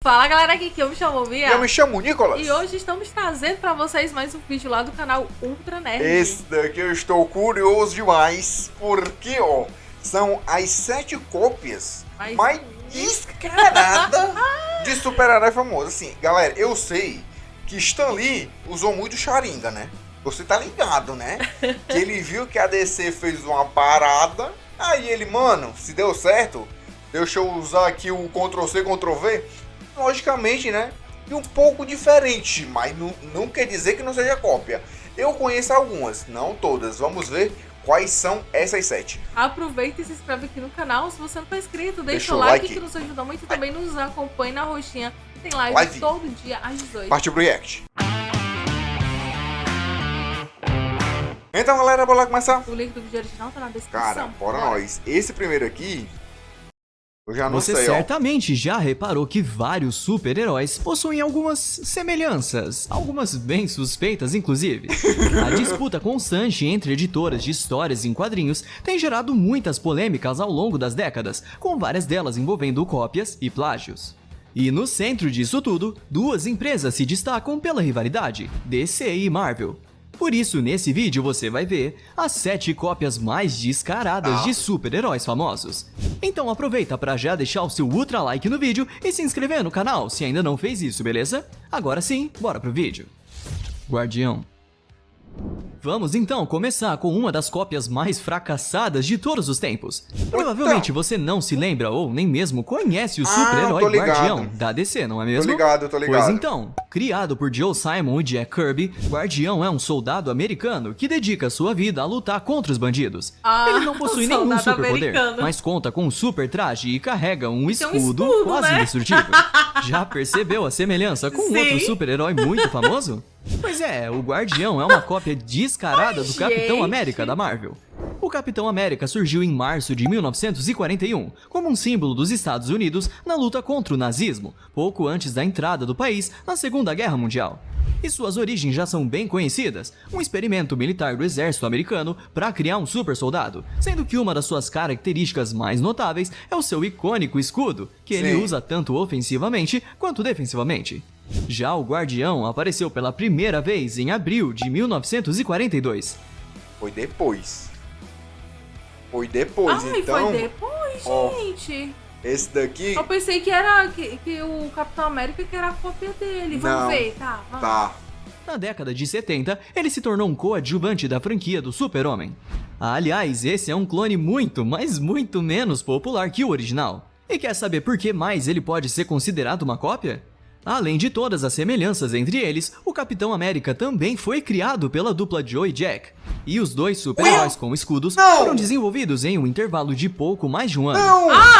Fala galera, aqui que eu me chamo Bia. Eu me chamo Nicolas. E hoje estamos trazendo pra vocês mais um vídeo lá do canal Ultra Nerd. Esse daqui eu estou curioso demais, porque ó, são as 7 cópias mais descaradas de super-herói famoso. Assim, galera, eu sei que Stan Lee usou muito Sharingan, né? Você tá ligado, né? Que ele viu que a DC fez uma parada, aí ele, mano, se deu certo, deixa eu usar aqui o Ctrl+C, Ctrl+V. Logicamente, né? E um pouco diferente, mas não quer dizer que não seja cópia. Eu conheço algumas, não todas. Vamos ver quais são essas 7. Aproveita e se inscreve aqui no canal. Se você não for inscrito, deixa o like que nos ajuda muito. E também nos acompanhe na roxinha. Tem live todo dia às 18. Partiu pro react. Então, galera, bora lá começar? O link do vídeo original tá na descrição. Cara, bora nós. Esse primeiro aqui, eu já não Você sei, certamente já reparou que vários super-heróis possuem algumas semelhanças, algumas bem suspeitas inclusive. A disputa constante entre editoras de histórias em quadrinhos tem gerado muitas polêmicas ao longo das décadas, com várias delas envolvendo cópias e plágios. E no centro disso tudo, duas empresas se destacam pela rivalidade, DC e Marvel. Por isso, nesse vídeo você vai ver as 7 cópias mais descaradas de super-heróis famosos. Então aproveita para já deixar o seu ultra like no vídeo e se inscrever no canal se ainda não fez isso, beleza? Agora sim, bora pro vídeo. Guardião. Vamos então começar com uma das cópias mais fracassadas de todos os tempos. Provavelmente você não se lembra ou nem mesmo conhece o super-herói Guardião da DC, não é mesmo? Tô ligado. Pois então, criado por Joe Simon e Jack Kirby, Guardião é um soldado americano que dedica sua vida a lutar contra os bandidos. Ele não possui nenhum superpoder, mas conta com um super traje e carrega um escudo quase indestrutível. Já percebeu a semelhança com outro super-herói muito famoso? Pois é, o Guardião é uma cópia descarada do Capitão América da Marvel. O Capitão América surgiu em março de 1941 como um símbolo dos Estados Unidos na luta contra o nazismo, pouco antes da entrada do país na Segunda Guerra Mundial. E suas origens já são bem conhecidas, um experimento militar do exército americano para criar um super soldado, sendo que uma das suas características mais notáveis é o seu icônico escudo, que ele usa tanto ofensivamente quanto defensivamente. Já o Guardião apareceu pela primeira vez em abril de 1942. Foi depois, Ai, então... foi depois, gente. Esse daqui... Eu pensei que era que o Capitão América que era a cópia dele. Vamos ver, tá? Vamos. Tá. Na década de 70, ele se tornou um coadjuvante da franquia do Super-Homem. Aliás, esse é um clone muito, mas muito menos popular que o original. E quer saber por que mais ele pode ser considerado uma cópia? Além de todas as semelhanças entre eles, o Capitão América também foi criado pela dupla Joe e Jack. E os dois super-heróis com escudos foram desenvolvidos em um intervalo de pouco mais de um ano.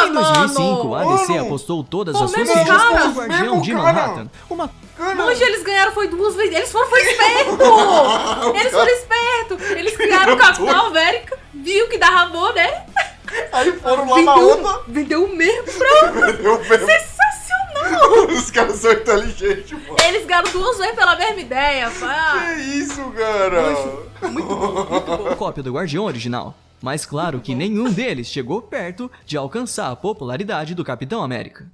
Em 2005, a DC apostou todas as suas fichas no Guardião de Manhattan. Hoje eles ganharam foi 2 vezes. Eles foram espertos! Eles foram espertos! Eles criaram o Capitão América, viu que dava bom, né? Aí foram lá na onda. Vendeu o mesmo, bro! Sensacional! Os caras são inteligentes, mano. Eles ganharam 2 vezes pela mesma ideia, pá. Que isso, cara? Muito bom. Cópia do Guardião original. Mas claro que nenhum deles chegou perto de alcançar a popularidade do Capitão América.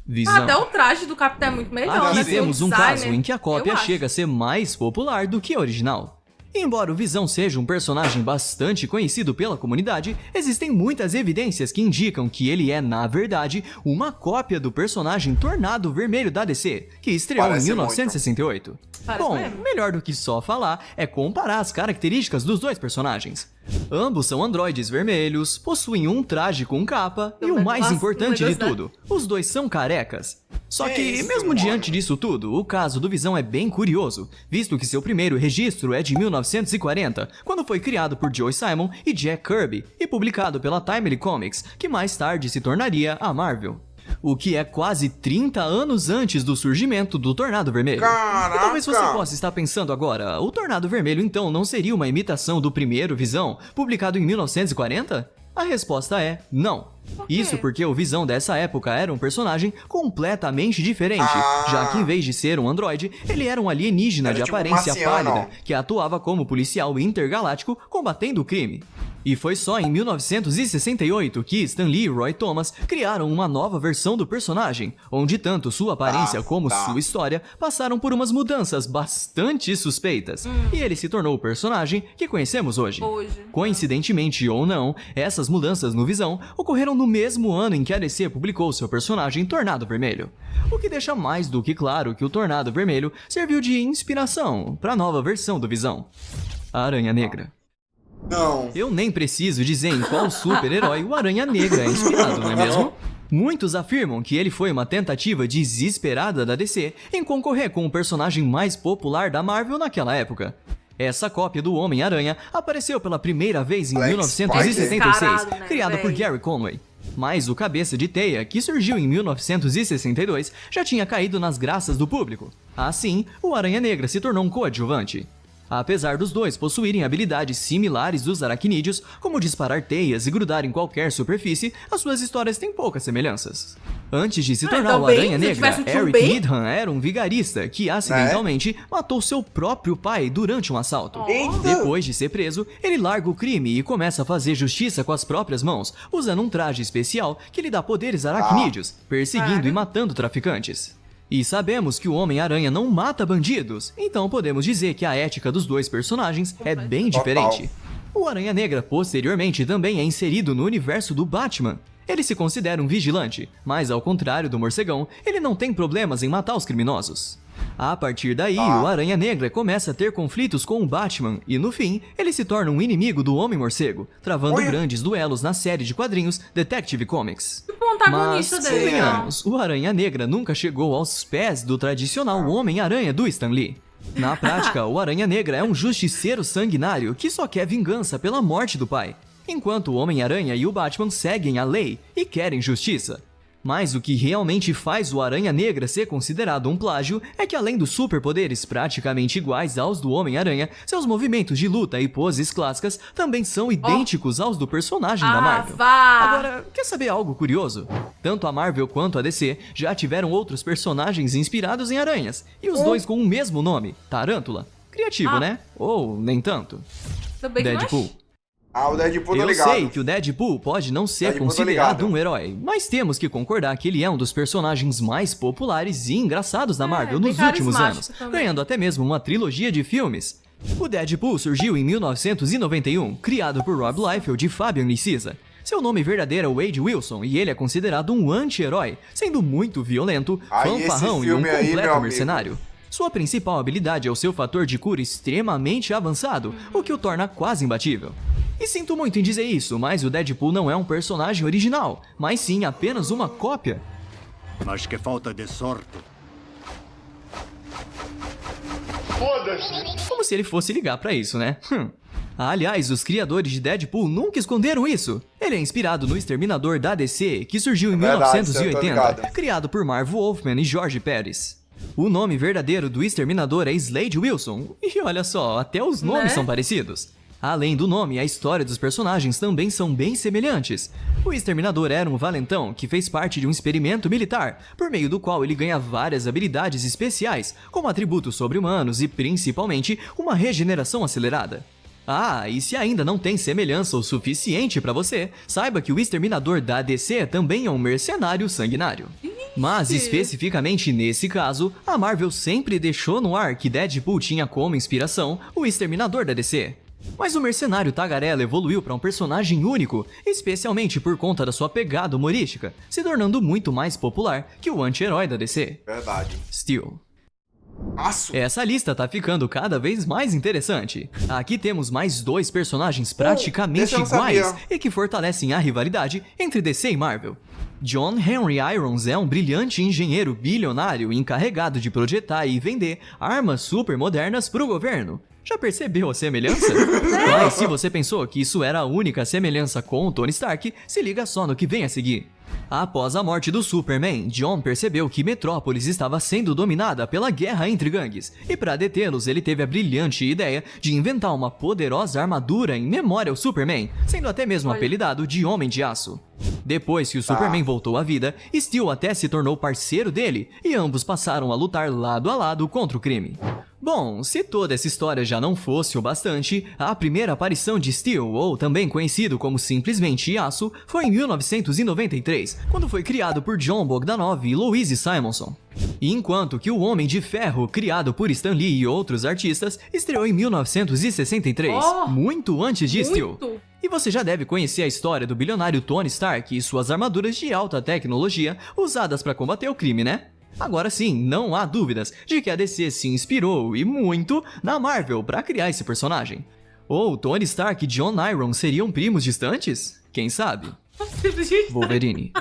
Visão. Até o traje do Capitão é muito melhor, Aqui né? temos um caso em que a cópia eu acho. chega a ser mais popular do que a original. Embora o Visão seja um personagem bastante conhecido pela comunidade, existem muitas evidências que indicam que ele é, na verdade, uma cópia do personagem Tornado Vermelho da DC, que estreou em 1968. Bom, melhor do que só falar é comparar as características dos dois personagens. Ambos são androides vermelhos, possuem um traje com capa e o mais importante de tudo, os dois são carecas. Só que, mesmo diante disso tudo, o caso do Visão é bem curioso, visto que seu primeiro registro é de 1940, quando foi criado por Joe Simon e Jack Kirby e publicado pela Timely Comics, que mais tarde se tornaria a Marvel. O que é quase 30 anos antes do surgimento do Tornado Vermelho. Caraca! E talvez você possa estar pensando agora, o Tornado Vermelho então não seria uma imitação do primeiro Visão, publicado em 1940? A resposta é não. Isso porque o Visão dessa época era um personagem completamente diferente, já que em vez de ser um androide, ele era um alienígena de aparência pálida que atuava como policial intergaláctico combatendo o crime. E foi só em 1968 que Stan Lee e Roy Thomas criaram uma nova versão do personagem, onde tanto sua aparência como sua história passaram por umas mudanças bastante suspeitas, e ele se tornou o personagem que conhecemos hoje. Coincidentemente ou não, essas mudanças no Visão ocorreram no mesmo ano em que a DC publicou seu personagem Tornado Vermelho, o que deixa mais do que claro que o Tornado Vermelho serviu de inspiração para a nova versão do Visão, a Aranha Negra. Não. Eu nem preciso dizer em qual super-herói o Aranha Negra é inspirado, não é mesmo? Muitos afirmam que ele foi uma tentativa desesperada da DC em concorrer com o personagem mais popular da Marvel naquela época. Essa cópia do Homem-Aranha apareceu pela primeira vez em 1976, criada por Gary Conway. Mas o Cabeça de Teia, que surgiu em 1962, já tinha caído nas graças do público. Assim, o Aranha Negra se tornou um coadjuvante. Apesar dos dois possuírem habilidades similares dos aracnídeos, como disparar teias e grudar em qualquer superfície, as suas histórias têm poucas semelhanças. Antes de se tornar o Aranha Negra, Eric Needham era um vigarista que acidentalmente matou seu próprio pai durante um assalto. Depois de ser preso, ele larga o crime e começa a fazer justiça com as próprias mãos, usando um traje especial que lhe dá poderes aracnídeos, perseguindo e matando traficantes. E sabemos que o Homem-Aranha não mata bandidos, então podemos dizer que a ética dos dois personagens é bem diferente. O Aranha Negra posteriormente também é inserido no universo do Batman. Ele se considera um vigilante, mas ao contrário do Morcegão, ele não tem problemas em matar os criminosos. A partir daí, o Aranha Negra começa a ter conflitos com o Batman e, no fim, ele se torna um inimigo do Homem-Morcego, travando grandes duelos na série de quadrinhos Detective Comics. Mas, convenhamos, o Aranha Negra nunca chegou aos pés do tradicional Homem-Aranha do Stan Lee. Na prática, o Aranha Negra é um justiceiro sanguinário que só quer vingança pela morte do pai, enquanto o Homem-Aranha e o Batman seguem a lei e querem justiça. Mas o que realmente faz o Aranha Negra ser considerado um plágio é que, além dos superpoderes praticamente iguais aos do Homem-Aranha, seus movimentos de luta e poses clássicas também são idênticos aos do personagem da Marvel. Agora, quer saber algo curioso? Tanto a Marvel quanto a DC já tiveram outros personagens inspirados em aranhas, e os dois com o mesmo nome, Tarântula. Criativo, né? Ou nem tanto. Deadpool. O Deadpool tá ligado. Eu sei que o Deadpool pode não ser considerado um herói, mas temos que concordar que ele é um dos personagens mais populares e engraçados da Marvel nos últimos anos, ganhando até mesmo uma trilogia de filmes. O Deadpool surgiu em 1991, criado por Rob Liefeld e Fabian Nicieza. Seu nome verdadeiro é Wade Wilson e ele é considerado um anti-herói, sendo muito violento, fanfarrão e um completo mercenário. Sua principal habilidade é o seu fator de cura extremamente avançado, o que o torna quase imbatível. E sinto muito em dizer isso, mas o Deadpool não é um personagem original, mas sim apenas uma cópia. Mas que falta de sorte. Foda-se! Como se ele fosse ligar pra isso, né? Aliás, os criadores de Deadpool nunca esconderam isso. Ele é inspirado no Exterminador da DC, que surgiu em 1980, criado por Marv Wolfman e George Pérez. O nome verdadeiro do Exterminador é Slade Wilson, e olha só, até os nomes são parecidos. Além do nome, a história dos personagens também são bem semelhantes. O Exterminador era um valentão que fez parte de um experimento militar, por meio do qual ele ganha várias habilidades especiais, como atributos sobre-humanos e, principalmente, uma regeneração acelerada. E se ainda não tem semelhança o suficiente pra você, saiba que o Exterminador da DC também é um mercenário sanguinário. Mas, especificamente nesse caso, a Marvel sempre deixou no ar que Deadpool tinha como inspiração o Exterminador da DC. Mas o mercenário tagarela evoluiu para um personagem único, especialmente por conta da sua pegada humorística, se tornando muito mais popular que o anti-herói da DC. Verdade. Steel. Essa lista tá ficando cada vez mais interessante. Aqui temos mais dois personagens praticamente iguais e que fortalecem a rivalidade entre DC e Marvel. John Henry Irons é um brilhante engenheiro bilionário encarregado de projetar e vender armas super modernas pro governo. Já percebeu a semelhança? Mas se você pensou que isso era a única semelhança com o Tony Stark, se liga só no que vem a seguir. Após a morte do Superman, John percebeu que Metrópolis estava sendo dominada pela guerra entre gangues, e para detê-los ele teve a brilhante ideia de inventar uma poderosa armadura em memória ao Superman, sendo até mesmo apelidado de Homem de Aço. Depois que o Superman voltou à vida, Steel até se tornou parceiro dele, e ambos passaram a lutar lado a lado contra o crime. Bom, se toda essa história já não fosse o bastante, a primeira aparição de Steel, ou também conhecido como simplesmente Yasuo, foi em 1993, quando foi criado por John Bogdanov e Louise Simonson. E enquanto que o Homem de Ferro, criado por Stan Lee e outros artistas, estreou em 1963, muito antes de Steel. E você já deve conhecer a história do bilionário Tony Stark e suas armaduras de alta tecnologia usadas para combater o crime, né? Agora sim, não há dúvidas de que a DC se inspirou, e muito, na Marvel para criar esse personagem. Ou Tony Stark e John Iron seriam primos distantes? Quem sabe? Wolverine.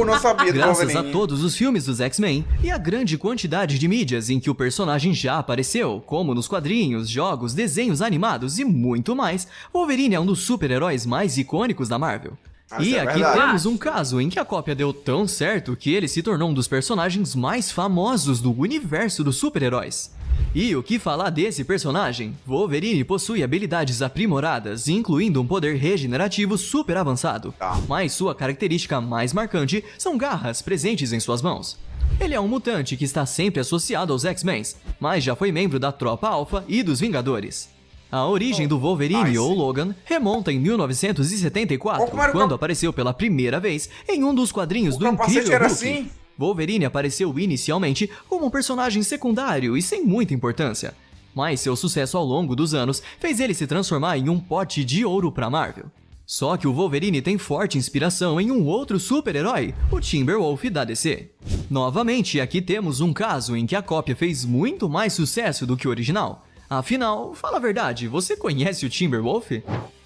Não sabia do Graças Wolverine. a todos os filmes dos X-Men e a grande quantidade de mídias em que o personagem já apareceu, como nos quadrinhos, jogos, desenhos animados e muito mais, Wolverine é um dos super-heróis mais icônicos da Marvel. E aqui temos um caso em que a cópia deu tão certo que ele se tornou um dos personagens mais famosos do universo dos super-heróis. E o que falar desse personagem? Wolverine possui habilidades aprimoradas, incluindo um poder regenerativo super avançado. Mas sua característica mais marcante são garras presentes em suas mãos. Ele é um mutante que está sempre associado aos X-Men, mas já foi membro da Tropa Alpha e dos Vingadores. A origem do Wolverine, ou Logan, remonta em 1974, quando apareceu pela primeira vez em um dos quadrinhos do Incrível Hulk. Wolverine apareceu inicialmente como um personagem secundário e sem muita importância, mas seu sucesso ao longo dos anos fez ele se transformar em um pote de ouro para Marvel. Só que o Wolverine tem forte inspiração em um outro super-herói, o Timberwolf da DC. Novamente, aqui temos um caso em que a cópia fez muito mais sucesso do que o original. Afinal, fala a verdade, você conhece o Timberwolf?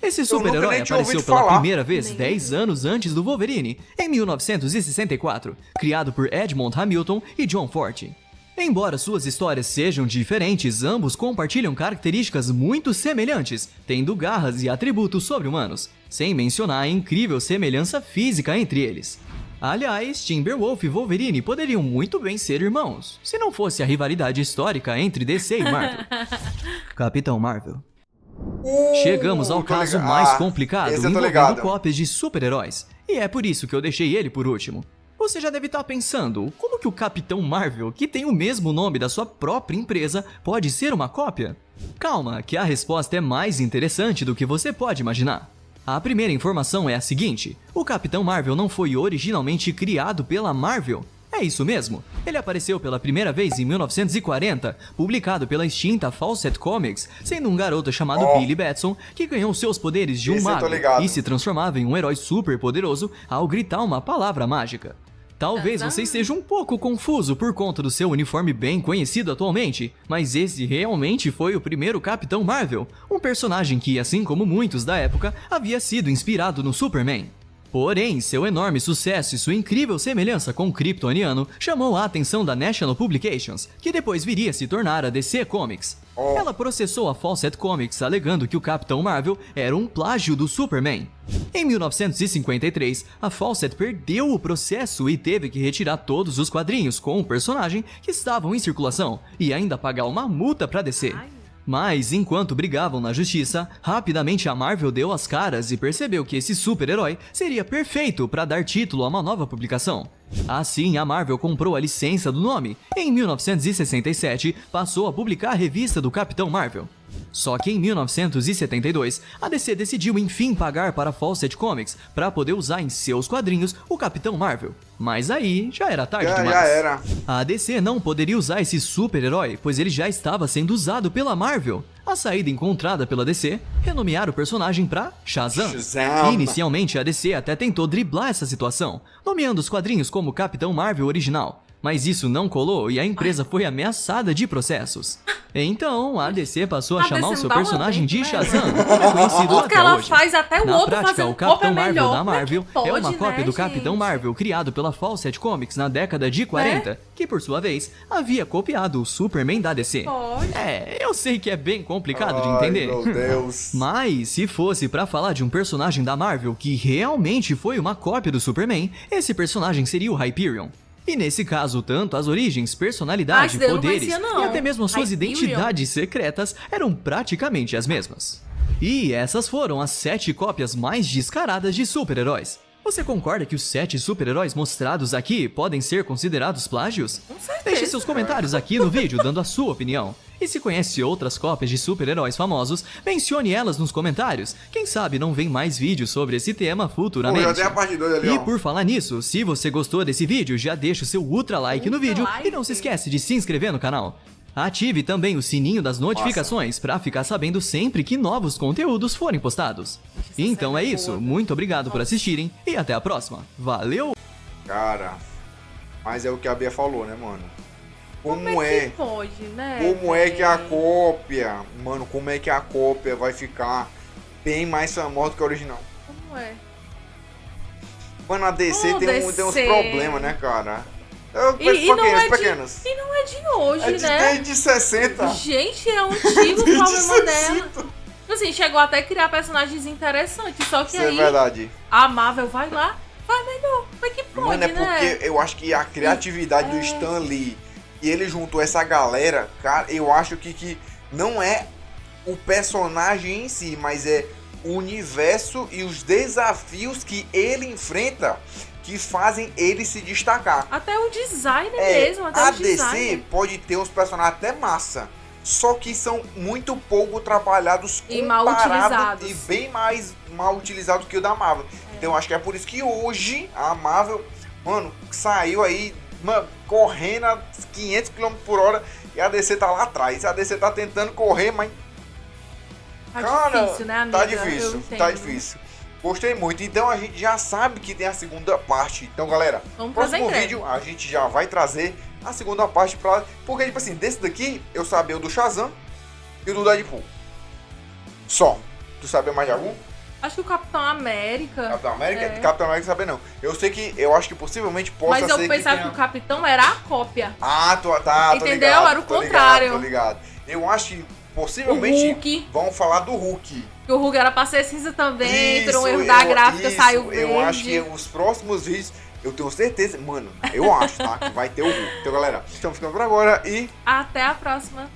Esse super-herói apareceu pela primeira vez 10 anos antes do Wolverine, em 1964, criado por Edmond Hamilton e John Forte. Embora suas histórias sejam diferentes, ambos compartilham características muito semelhantes, tendo garras e atributos sobre-humanos, sem mencionar a incrível semelhança física entre eles. Aliás, Timberwolf e Wolverine poderiam muito bem ser irmãos, se não fosse a rivalidade histórica entre DC e Marvel. Capitão Marvel. Chegamos ao caso mais complicado envolvendo cópias de super-heróis, e é por isso que eu deixei ele por último. Você já deve estar pensando, como que o Capitão Marvel, que tem o mesmo nome da sua própria empresa, pode ser uma cópia? Calma, que a resposta é mais interessante do que você pode imaginar. A primeira informação é a seguinte: o Capitão Marvel não foi originalmente criado pela Marvel. É isso mesmo, ele apareceu pela primeira vez em 1940, publicado pela extinta Fawcett Comics, sendo um garoto chamado Billy Batson que ganhou seus poderes de um mago e se transformava em um herói super poderoso ao gritar uma palavra mágica. Talvez você esteja um pouco confuso por conta do seu uniforme bem conhecido atualmente, mas esse realmente foi o primeiro Capitão Marvel, um personagem que, assim como muitos da época, havia sido inspirado no Superman. Porém, seu enorme sucesso e sua incrível semelhança com o Kryptoniano chamou a atenção da National Publications, que depois viria a se tornar a DC Comics. Ela processou a Fawcett Comics alegando que o Capitão Marvel era um plágio do Superman. Em 1953, a Fawcett perdeu o processo e teve que retirar todos os quadrinhos com o personagem que estavam em circulação e ainda pagar uma multa para DC. Mas, enquanto brigavam na justiça, rapidamente a Marvel deu as caras e percebeu que esse super-herói seria perfeito para dar título a uma nova publicação. Assim, a Marvel comprou a licença do nome e, em 1967, passou a publicar a revista do Capitão Marvel. Só que em 1972, a DC decidiu enfim pagar para a Fawcett Comics para poder usar em seus quadrinhos o Capitão Marvel. Mas aí já era tarde demais. Já era. A DC não poderia usar esse super-herói, pois ele já estava sendo usado pela Marvel. A saída encontrada pela DC, renomear o personagem para Shazam. Inicialmente, a DC até tentou driblar essa situação, nomeando os quadrinhos como Capitão Marvel original. Mas isso não colou e a empresa foi ameaçada de processos. Então, a DC passou a chamar o seu personagem de Shazam, conhecido até ela hoje. Faz até o Na outro prática, o Capitão Marvel da Marvel é uma cópia do gente? Capitão Marvel criado pela Fawcett Comics na década de 40, que por sua vez havia copiado o Superman da DC. Eu sei que é bem complicado de entender. Meu Deus. Mas, se fosse pra falar de um personagem da Marvel que realmente foi uma cópia do Superman, esse personagem seria o Hyperion. E nesse caso, tanto as origens, personalidade, poderes e até mesmo as suas identidades secretas eram praticamente as mesmas. E essas foram as 7 cópias mais descaradas de super-heróis. Você concorda que os 7 super-heróis mostrados aqui podem ser considerados plágios? Com certeza. Deixe seus comentários aqui no vídeo dando a sua opinião. E se conhece outras cópias de super-heróis famosos, mencione elas nos comentários. Quem sabe não vem mais vídeos sobre esse tema futuramente. Já tem a parte 2 ali, e por falar nisso, se você gostou desse vídeo, já deixa o seu ultra like no vídeo e não se esquece de se inscrever no canal. Ative também o sininho das notificações para ficar sabendo sempre que novos conteúdos forem postados. Então é isso, muito obrigado por assistirem e até a próxima. Valeu! Cara, mas é o que a Bia falou, né, mano? Como é que pode, né? Como é que a cópia, mano, como é que a cópia vai ficar bem mais famosa do que a original? Como é? Mano, a DC tem uns problemas, né, cara? Pequenos. E não é de hoje, né? Desde 60. Gente, é um antigo problema dela. Tipo assim, chegou até a criar personagens interessantes, só que aí... é verdade. A Marvel vai lá, vai melhor. Como é que pode, mano, né? Porque eu acho que a criatividade do Stan Lee e ele juntou essa galera, cara, eu acho que não é o personagem em si, mas é o universo e os desafios que ele enfrenta que fazem ele se destacar. Até o design mesmo, até a o design. DC pode ter uns personagens até massa, só que são muito pouco trabalhados e mal utilizados. E bem mais mal utilizados que o da Marvel. Então eu acho que é por isso que hoje a Marvel, mano, saiu aí, mano, correndo a 500 km por hora e a DC tá lá atrás. A DC tá tentando correr, mas... Tá cara, difícil, né, amiga? Tá difícil. Gostei muito. Então a gente já sabe que tem a segunda parte. Então, galera, no próximo vídeo a gente já vai trazer a segunda parte pra... Porque, tipo assim, desse daqui eu sabia o do Shazam e o do Deadpool. Só. Tu sabia mais de algum? Acho que o Capitão América. Capitão América? Capitão América saber não. Eu sei que, eu acho que possivelmente possa ser. Mas eu pensava que o Capitão era a cópia. Ah, tá. Entendeu? Ligado, era o contrário. Tô ligado. Eu acho que possivelmente o Hulk. Vão falar do Hulk. Que o Hulk era pra ser cinza também, por um erro da gráfica, saiu verde. Eu acho que os próximos vídeos, eu tenho certeza, mano, eu acho, tá? Que vai ter o Hulk. Então, galera, estamos ficando por agora e... Até a próxima.